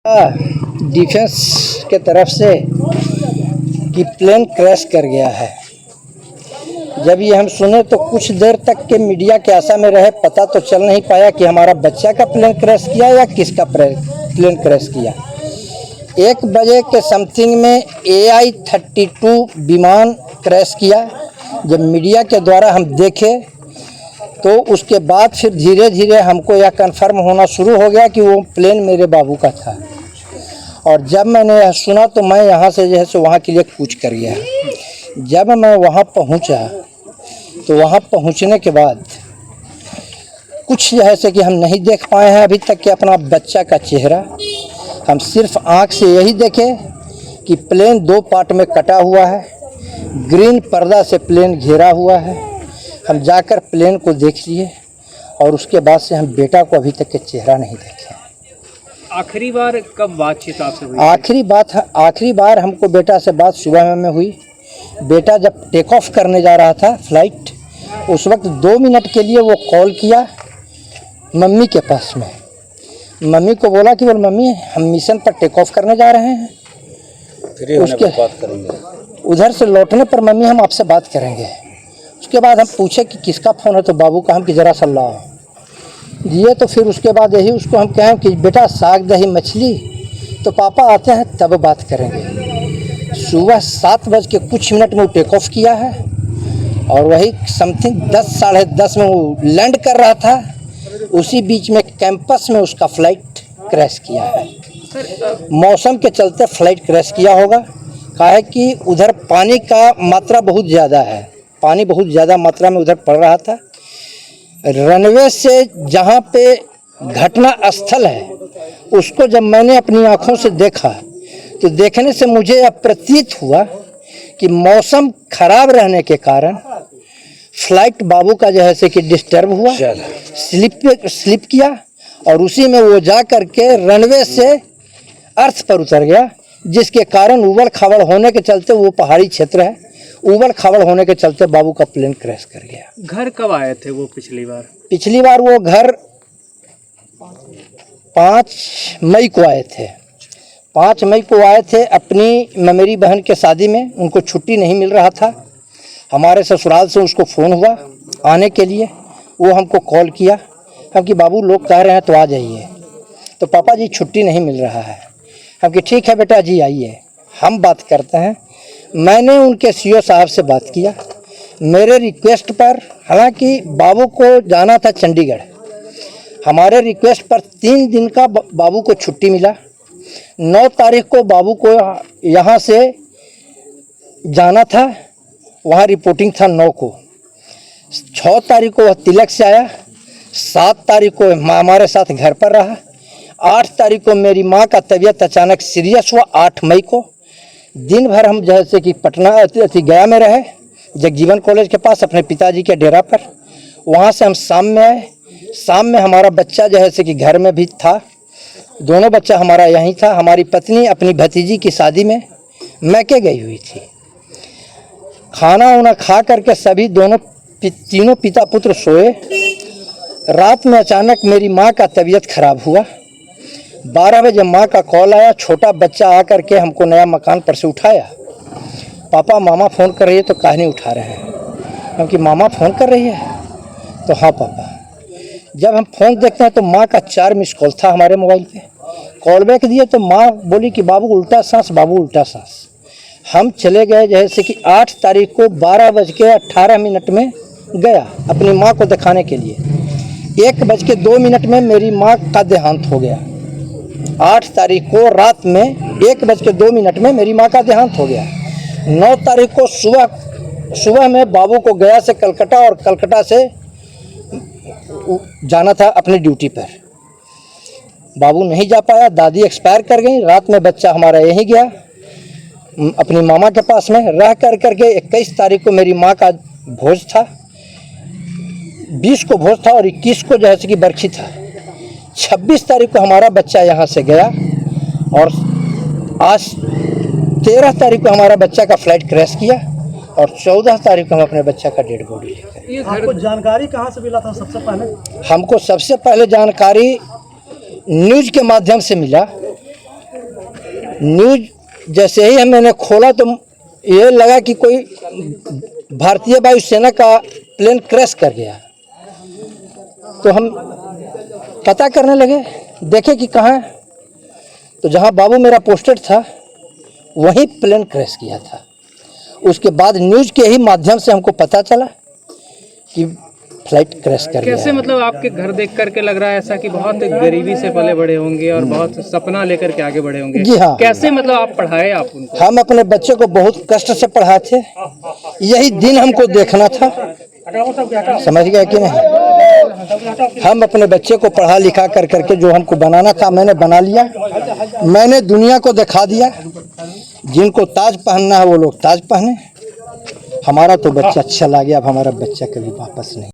Defence के तरफ से कि प्लेन क्रैश कर गया है। जब ये हम सुने तो कुछ देर तक के मीडिया के आशा में रहे, पता तो चल नहीं पाया कि हमारा बच्चा का प्लेन क्रैश किया या किसका प्लेन क्रैश किया। 1 बजे के समथिंग में AI-32 विमान क्रैश किया। जब मीडिया के द्वारा हम देखे तो उसके बाद फिर धीरे धीरे हमको यह कंफर्म होना शुरू हो गया कि वो प्लेन मेरे बाबू का था। और जब मैंने यह सुना तो मैं यहाँ से जैसे वहाँ के लिए कूच कर गया। जब मैं वहाँ पहुँचा तो वहाँ पहुँचने के बाद कुछ जैसे कि हम नहीं देख पाए हैं अभी तक कि अपना बच्चा का चेहरा। हम सिर्फ आँख से यही देखे कि प्लेन 2 पार्ट में कटा हुआ है, ग्रीन पर्दा से प्लेन घेरा हुआ है। हम जाकर प्लेन को देख लिए और उसके बाद से हम बेटा को अभी तक के चेहरा नहीं देखे। आखिरी बार कब बातचीत आपसे हुई? आखिरी बार हमको बेटा से बात सुबह में हुई। बेटा जब टेक ऑफ करने जा रहा था फ्लाइट, उस वक्त 2 मिनट के लिए वो कॉल किया मम्मी के पास में। मम्मी को बोला कि बोल मम्मी हम मिशन पर टेक ऑफ करने जा रहे हैं, उसके बात करेंगे। उधर से लौटने पर मम्मी हम आपसे बात करेंगे। उसके बाद हम पूछे कि किसका फ़ोन है तो बाबू का हम कि ज़रा सल्लाह दिए। तो फिर उसके बाद यही उसको हम कहें कि बेटा साग दही मछली, तो पापा आते हैं तब बात करेंगे। सुबह 7 बज के कुछ मिनट में वो टेक ऑफ किया है और वही समथिंग 10 साढ़े 10 में वो लैंड कर रहा था। उसी बीच में कैंपस में उसका फ्लाइट क्रैश किया है। मौसम के चलते फ्लाइट क्रैश किया होगा। कहा है कि उधर पानी का मात्रा बहुत ज़्यादा है, पानी बहुत ज़्यादा मात्रा में उधर पड़ रहा था। रनवे से जहाँ पे घटना स्थल है उसको जब मैंने अपनी आँखों से देखा तो देखने से मुझे यह प्रतीत हुआ कि मौसम खराब रहने के कारण फ्लाइट बाबू का जैसे कि डिस्टर्ब हुआ, स्लिप किया और उसी में वो जा कर के रनवे से अर्थ पर उतर गया, जिसके कारण उबड़ खाबड़ होने के चलते, वो पहाड़ी क्षेत्र है, उबड़ खाबड़ होने के चलते बाबू का प्लेन क्रैश कर गया। घर कब आए थे वो पिछली बार? पिछली बार वो घर 5 मई को आए थे। 5 मई को आए थे अपनी मेरी बहन के शादी में। उनको छुट्टी नहीं मिल रहा था। हमारे ससुराल से उसको फ़ोन हुआ आने के लिए। वो हमको कॉल किया, हम कि बाबू लोग कह रहे हैं तो आ जाइए। तो पापा जी छुट्टी नहीं मिल रहा है। हम कि ठीक है बेटा जी आइए, हम बात करते हैं। मैंने उनके CO साहब से बात किया मेरे रिक्वेस्ट पर। हालांकि बाबू को जाना था चंडीगढ़, हमारे रिक्वेस्ट पर 3 दिन का बाबू को छुट्टी मिला। 9 तारीख को बाबू को यहाँ से जाना था, वहाँ रिपोर्टिंग था 9 को। 6 तारीख को वह तिलक से आया। 7 तारीख को हमारे साथ घर पर रहा। 8 तारीख को मेरी माँ का तबीयत अचानक सीरियस हुआ। 8 मई को दिन भर हम जैसे कि पटना गया में रहे, जगजीवन कॉलेज के पास अपने पिताजी के डेरा पर। वहाँ से हम शाम में आए। शाम में हमारा बच्चा जैसे कि घर में भी था, दोनों बच्चा हमारा यहीं था। हमारी पत्नी अपनी भतीजी की शादी में मैके गई हुई थी। खाना वाना खा करके सभी तीनों पिता पुत्र सोए। रात में अचानक मेरी माँ का तबीयत खराब हुआ। 12 बजे माँ का कॉल आया। छोटा बच्चा आकर के हमको नया मकान पर से उठाया। पापा मामा फ़ोन कर रही है, तो काहे नहीं उठा रहे हैं? क्योंकि मामा फ़ोन कर रही है। तो हाँ पापा। जब हम फ़ोन देखते हैं तो माँ का 4 मिस कॉल था हमारे मोबाइल पे। कॉल बैक दिए तो माँ बोली कि बाबू उल्टा सांस, बाबू उल्टा सांस। हम चले गए जैसे कि 8 तारीख को 12:18 में गया अपनी माँ को दिखाने के लिए। 1:02 में मेरी माँ का देहांत हो गया। 8 तारीख को रात में 1:02 में मेरी माँ का देहांत हो गया। 9 तारीख को सुबह में बाबू को गया से कलकत्ता और कलकत्ता से जाना था अपनी ड्यूटी पर। बाबू नहीं जा पाया, दादी एक्सपायर कर गई। रात में बच्चा हमारा यहीं गया अपनी मामा के पास में रह कर के 21 तारीख को मेरी माँ का भोज था, 20 को भोज था और 21 को जैसे कि बरखी था। 26 तारीख को हमारा बच्चा यहाँ से गया और आज 13 तारीख को हमारा बच्चा का फ्लाइट क्रैश किया और 14 तारीख को हम अपने बच्चा का डेड बॉडी लेकर। आपको जानकारी कहाँ से मिला था सबसे पहले? हमको सबसे पहले जानकारी न्यूज़ के माध्यम से मिला। न्यूज जैसे ही मैंने खोला तो ये लगा कि कोई भारतीय वायुसेना का प्लेन क्रैश कर गया। तो हम पता करने लगे, देखे कि कहाँ है, तो जहाँ बाबू मेरा पोस्टेड था वहीं प्लेन क्रैश किया था। उसके बाद न्यूज़ के ही माध्यम से हमको पता चला कि फ्लाइट क्रैश कर गया। कैसे मतलब आपके घर देख करके लग रहा है ऐसा कि बहुत गरीबी से पले बड़े होंगे और बहुत सपना लेकर के आगे बढ़े होंगे। जी हाँ। कैसे मतलब आप पढ़ाए आप उनको? हम अपने बच्चे को बहुत कष्ट से पढ़ाए थे, यही दिन हमको देखना था, समझ गया कि नहीं। हम अपने बच्चे को पढ़ा लिखा कर करके जो हमको बनाना था मैंने बना लिया। मैंने दुनिया को दिखा दिया, जिनको ताज पहनना है वो लोग ताज पहने। हमारा तो बच्चा चला गया, अब हमारा बच्चा कभी वापस नहीं।